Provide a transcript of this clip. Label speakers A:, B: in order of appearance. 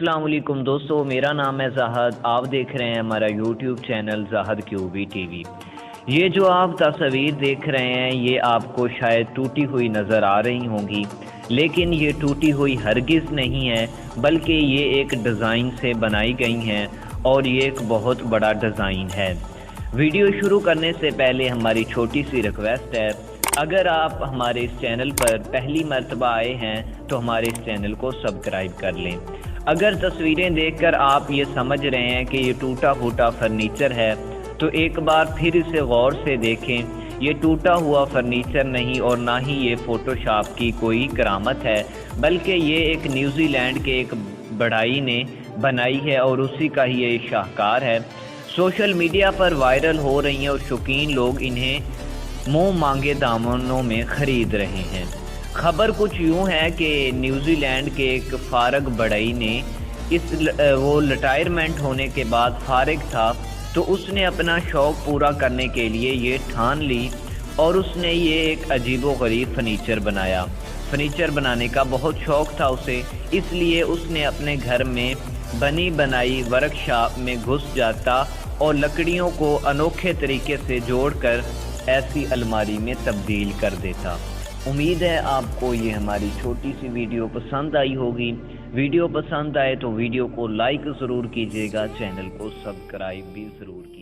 A: السلام علیکم دوستو، میرا نام ہے زاہد. آپ دیکھ رہے ہیں ہمارا یوٹیوب چینل زاہد QB TV. یہ جو آپ تصویر دیکھ رہے ہیں یہ آپ کو شاید ٹوٹی ہوئی نظر آ رہی ہوں گی، لیکن یہ ٹوٹی ہوئی ہرگز نہیں ہے، بلکہ یہ ایک ڈیزائن سے بنائی گئی ہیں اور یہ ایک بہت بڑا ڈیزائن ہے. ویڈیو شروع کرنے سے پہلے ہماری چھوٹی سی ریکویسٹ ہے، اگر آپ ہمارے اس چینل پر پہلی مرتبہ آئے ہیں تو ہمارے اس چینل کو سبسکرائب کر لیں. اگر تصویریں دیکھ کر آپ یہ سمجھ رہے ہیں کہ یہ ٹوٹا پھوٹا فرنیچر ہے تو ایک بار پھر اسے غور سے دیکھیں. یہ ٹوٹا ہوا فرنیچر نہیں اور نہ ہی یہ فوٹو شاپ کی کوئی کرامت ہے، بلکہ یہ ایک نیوزی لینڈ کے ایک بڑھائی نے بنائی ہے اور اسی کا ہی یہ شاہکار ہے. سوشل میڈیا پر وائرل ہو رہی ہیں اور شوقین لوگ انہیں منہ مانگے دامنوں میں خرید رہے ہیں. خبر کچھ یوں ہے کہ نیوزی لینڈ کے ایک فارغ بڑھئی نے وہ ریٹائرمنٹ ہونے کے بعد فارغ تھا تو اس نے اپنا شوق پورا کرنے کے لیے یہ ٹھان لی اور اس نے یہ ایک عجیب و غریب فرنیچر بنایا. فرنیچر بنانے کا بہت شوق تھا اسے، اس لیے اس نے اپنے گھر میں بنی بنائی ورک شاپ میں گھس جاتا اور لکڑیوں کو انوکھے طریقے سے جوڑ کر ایسی الماری میں تبدیل کر دیتا. امید ہے آپ کو یہ ہماری چھوٹی سی ویڈیو پسند آئی ہوگی. ویڈیو پسند آئے تو ویڈیو کو لائک ضرور کیجیے گا، چینل کو سبسکرائب بھی ضرور کیجیے.